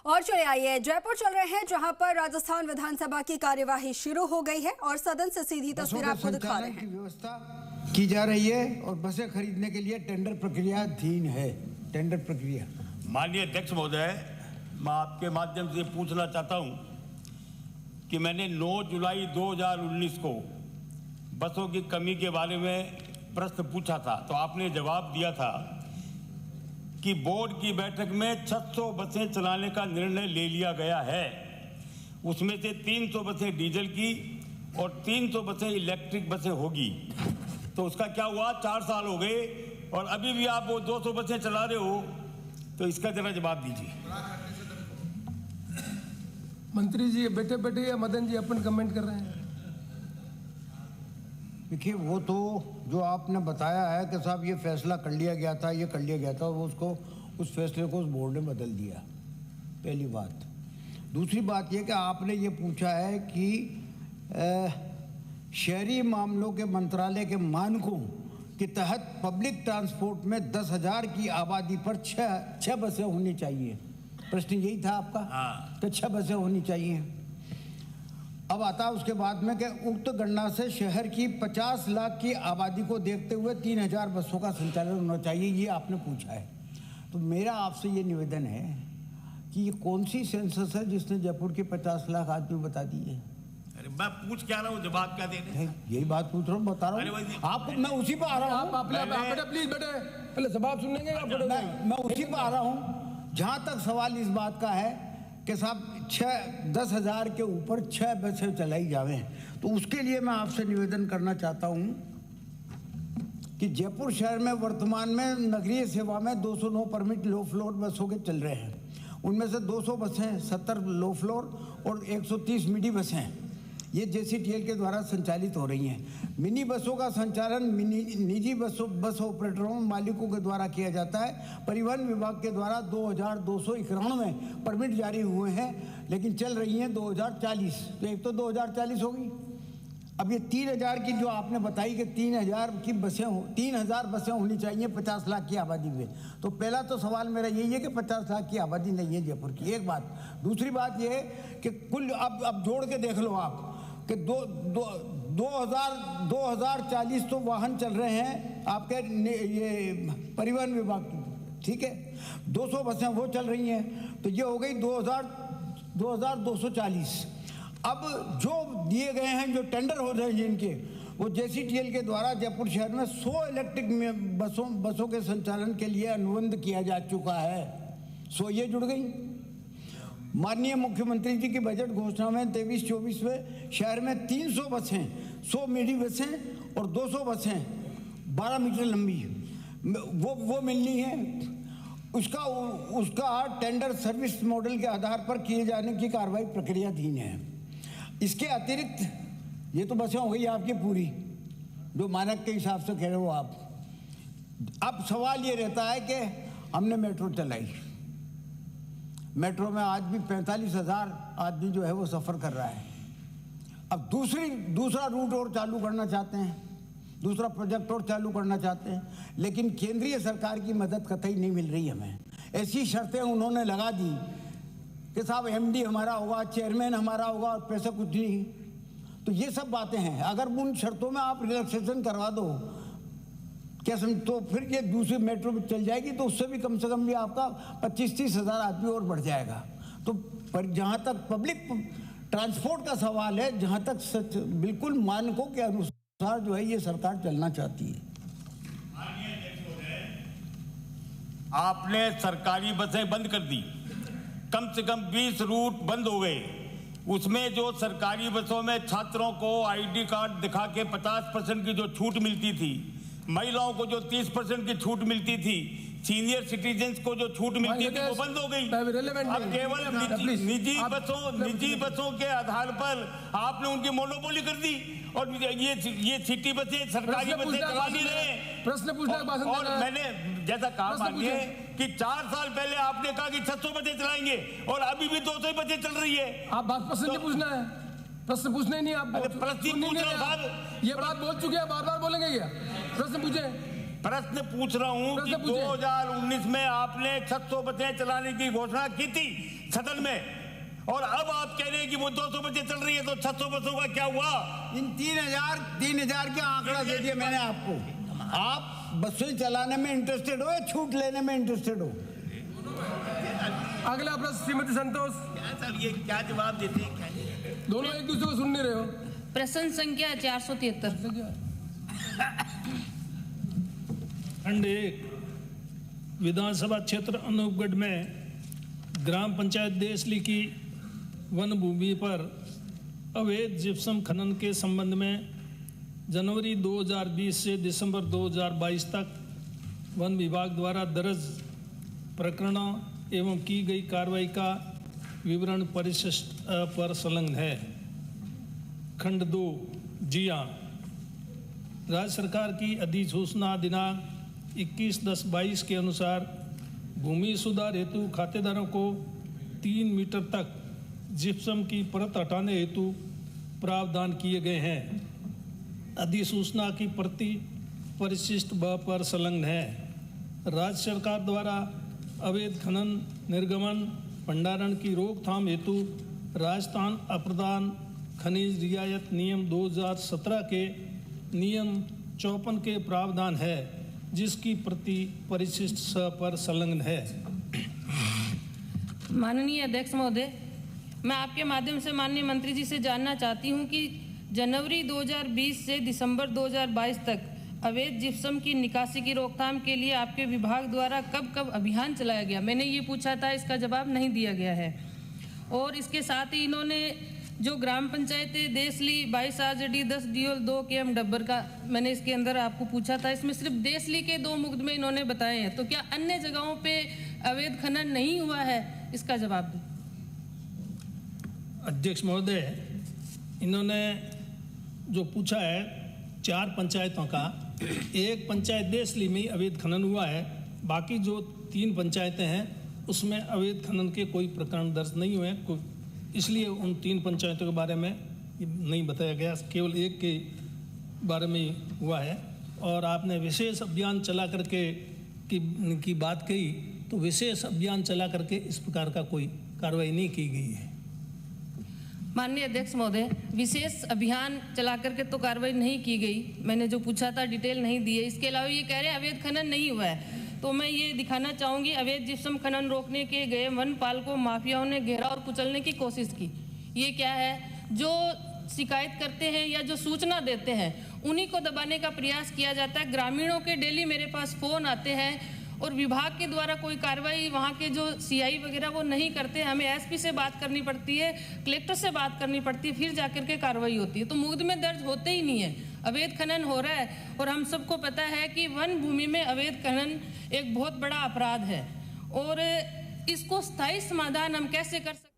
और चले आइए जयपुर चल रहे हैं, जहां पर राजस्थान विधानसभा की कार्यवाही शुरू हो गई है और सदन से सीधी तस्वीर आपको दिखा रहे हैं। व्यवस्था की जा रही है और बसें खरीदने के लिए टेंडर प्रक्रिया अधीन है। टेंडर प्रक्रिया। माननीय अध्यक्ष महोदय, मैं आपके माध्यम से पूछना चाहता हूं कि मैंने 9 जुलाई 2019 को बसों की कमी के बारे में प्रश्न पूछा था, तो आपने जवाब दिया था कि बोर्ड की बैठक में 600 बसें चलाने का निर्णय ले लिया गया है। उसमें से 300 बसें डीजल की और 300 बसें इलेक्ट्रिक बसें होगी। तो उसका क्या हुआ? 4 साल हो गए और अभी भी आप वो 200 बसें चला रहे हो, तो इसका जरा जवाब दीजिए। मंत्री जी बैठे बैठे या मदन जी अपन कमेंट कर रहे हैं? देखिए, वो तो जो आपने बताया है कि साहब ये फैसला कर लिया गया था, ये कर लिया गया था, वो उसको उस फैसले को उस बोर्ड ने बदल दिया, पहली बात। दूसरी बात ये कि आपने ये पूछा है कि शहरी मामलों के मंत्रालय के मानकों के तहत पब्लिक ट्रांसपोर्ट में 10,000 की आबादी पर 6 बसें होनी चाहिए। प्रश्न यही था आपका? हाँ। कि 6 बसें होनी चाहिए। अब आता है उसके बाद में कि उक्त गणना से शहर की 50 लाख की आबादी को देखते हुए 3,000 बसों का संचालन होना चाहिए, ये आपने पूछा है। तो मेरा आपसे ये निवेदन है कि ये कौन सी सेंसस है जिसने जयपुर के 50 लाख आदमी बता दिए? अरे मैं पूछ क्या रहा हूँ, जवाब क्या दे रहे हैं? यही बात पूछ रहा हूँ, बता रहा हूँ आपको। मैं उसी पर आ रहा हूँ। आप प्लीज बेटे पहले जवाब सुन लेंगे। मैं उसी पर आ रहा हूँ जहाँ तक सवाल इस बात का है कि साहब 10,000 के ऊपर 6 बसें चलाई जावें। तो उसके लिए मैं आपसे निवेदन करना चाहता हूं कि जयपुर शहर में वर्तमान में नगरीय सेवा में 209 परमिट लो फ्लोर बसों के चल रहे हैं। उनमें से 200 बसें 70 लो फ्लोर और 130 मिडी बसें ये JCTL के द्वारा संचालित हो रही हैं। मिनी बसों का संचालन निजी बस ऑपरेटरों मालिकों के द्वारा किया जाता है। परिवहन विभाग के द्वारा 2,291 परमिट जारी हुए हैं, लेकिन चल रही हैं 2,040। तो एक तो 2,040 होगी। अब ये 3,000 की जो आपने बताई कि 3,000 की बसें 3,000 बसें होनी चाहिए 50 लाख की आबादी में। तो पहला तो सवाल मेरा यही है कि 50 लाख की आबादी नहीं है जयपुर की, एक बात। दूसरी बात ये है कि कुल अब जोड़ के देख लो आप कि 2,040 तो वाहन चल रहे हैं आपके ये परिवहन विभाग की, ठीक है। 200 बसें वो चल रही हैं, तो ये हो गई 2,240। अब जो दिए गए हैं, जो टेंडर हो रहे हैं जिनके, वो JCTL के द्वारा जयपुर शहर में 100 इलेक्ट्रिक बसों के संचालन के लिए अनुबंध किया जा चुका है। 100 ये जुड़ गई। माननीय मुख्यमंत्री जी की बजट घोषणा में 23-24 में शहर में 300 बसें, 100 मिडी बसें और 200 बसें 12 मीटर लंबी वो मिलनी है। उसका टेंडर सर्विस मॉडल के आधार पर किए जाने की कार्रवाई प्रक्रियाधीन है। इसके अतिरिक्त ये तो बसें हो गई आपकी पूरी, जो मानक के हिसाब से कह रहे हो आप। अब सवाल ये रहता है कि हमने मेट्रो चलाई, मेट्रो में आज भी 45,000 आदमी जो है वो सफ़र कर रहा है। अब दूसरा रूट और चालू करना चाहते हैं, दूसरा प्रोजेक्ट और चालू करना चाहते हैं, लेकिन केंद्रीय सरकार की मदद कतई नहीं मिल रही हमें। ऐसी शर्तें उन्होंने लगा दी कि साहब MD हमारा होगा, चेयरमैन हमारा होगा और पैसा कुछ नहीं। तो ये सब बातें हैं। अगर उन शर्तों में आप रिलैक्सेशन करवा दो क्या तो फिर ये दूसरी मेट्रो में चल जाएगी, तो उससे भी कम से कम भी आपका 25-30 हज़ार आदमी और बढ़ जाएगा। तो पर जहाँ तक पब्लिक ट्रांसपोर्ट का सवाल है, जहाँ तक सच बिल्कुल मानकों के अनुसार जो है ये सरकार चलना चाहती है। आपने सरकारी बसें बंद कर दी, कम से कम 20 रूट बंद हो गए। उसमें जो सरकारी बसों में छात्रों को ID कार्ड दिखा के 50% की जो छूट मिलती थी, महिलाओं को जो 30% की छूट मिलती थी, सीनियर सिटीजन्स को जो छूट मिलती थी, वो बंद हो गई। अब केवल निजी बसों के आधार पर आपने उनकी मोनोपोली कर दी और ये सिटी बसें सरकारी बसें चला नहीं रहे। प्रश्न पूछना और मैंने जैसा कहा, मानिए कि 4 साल पहले आपने कहा कि 600 बसें चलाएंगे और अभी भी 200 बसें चल रही है। आप बात प्रश्न नहीं पूछना है, प्रश्न पूछना ही नहीं। आप प्रश्न पूछ रहे, ये बात बोल चुके हैं, बार बार बोलेंगे क्या? प्रश्न पूछे। प्रश्न पूछ रहा हूं कि 2019 में आपने 600 बसें चलाने की घोषणा की थी सदन में, और अब आप कह रहे हैं कि वो 200 बसें चल रही है, तो 600 बसों का क्या हुआ? इन 3000 के आंकड़ा दे दिया मैंने आपको। आप बसें चलाने में इंटरेस्टेड हो या छूट लेने में इंटरेस्टेड हो? अगला प्रश्न श्रीमती संतोष। सर ये क्या जवाब देते हैं? दोनों एक दूसरे को सुन नहीं रहे हो। प्रश्न संख्या 473। खंड 1 विधानसभा क्षेत्र अनूपगढ़ में ग्राम पंचायत देसली की वन भूमि पर अवैध जिप्सम खनन के संबंध में जनवरी 2020 से दिसंबर 2022 तक वन विभाग द्वारा दर्ज प्रकरणों एवं की गई कार्रवाई का विवरण परिशिष्ट पर संलग्न है। खंड 2 जी हाँ, राज्य सरकार की अधिसूचना दिनांक 21/10/22 के अनुसार भूमि सुधार हेतु खातेदारों को 3 मीटर तक जिप्सम की परत हटाने हेतु प्रावधान किए गए हैं। अधिसूचना की प्रति परिशिष्ट ब पर संलग्न है। राज्य सरकार द्वारा अवैध खनन, निर्गमन, भंडारण की रोकथाम हेतु राजस्थान अप्रदान खनिज रियायत नियम 2017 के नियम 54 के प्रावधान है, जिसकी प्रति परिशिष्ट स पर संलग्न है। माननीय अध्यक्ष महोदय, मैं आपके माध्यम से माननीय मंत्री जी से जानना चाहती हूं कि जनवरी 2020 से दिसंबर 2022 तक अवैध जिप्सम की निकासी की रोकथाम के लिए आपके विभाग द्वारा कब कब अभियान चलाया गया? मैंने ये पूछा था, इसका जवाब नहीं दिया गया है। और इसके साथ ही इन्होंने जो ग्राम पंचायत देसली 22 RJD 10 DL 2 KM डब्बर का मैंने इसके अंदर आपको पूछा था, इसमें सिर्फ देसली के 2 मुकदमे इन्होंने बताए हैं, तो क्या अन्य जगहों पे अवैध खनन नहीं हुआ है? इसका जवाब दें। अध्यक्ष महोदय, इन्होंने जो पूछा है 4 पंचायतों का, एक पंचायत देसली में ही अवैध खनन हुआ है, बाकी जो 3 पंचायतें हैं उसमें अवैध खनन के कोई प्रकरण दर्ज नहीं हुए, इसलिए उन 3 पंचायतों के बारे में नहीं बताया गया, केवल एक के बारे में ही हुआ है। और आपने विशेष अभियान चला करके की बात कही, तो विशेष अभियान चला करके इस प्रकार का कोई कार्रवाई नहीं की गई है। माननीय अध्यक्ष महोदय, विशेष अभियान चला करके तो कार्रवाई नहीं की गई, मैंने जो पूछा था डिटेल नहीं दी है। इसके अलावा ये कह रहे हैं अवैध खनन नहीं हुआ है, तो मैं ये दिखाना चाहूँगी अवैध जिप्सम खनन रोकने के गए वनपाल को माफियाओं ने घेरा और कुचलने की कोशिश की। ये क्या है, जो शिकायत करते हैं या जो सूचना देते हैं उन्हीं को दबाने का प्रयास किया जाता है। ग्रामीणों के डेली मेरे पास फ़ोन आते हैं और विभाग के द्वारा कोई कार्रवाई वहाँ के जो CI वगैरह वो नहीं करते, हमें SP से बात करनी पड़ती है, कलेक्टर से बात करनी पड़ती है, फिर जाकर के कार्रवाई होती है। तो मुकदमे दर्ज होते ही नहीं है, अवैध खनन हो रहा है। और हम सबको पता है कि वन भूमि में अवैध खनन एक बहुत बड़ा अपराध है, और इसको स्थायी समाधान हम कैसे कर सकते हैं?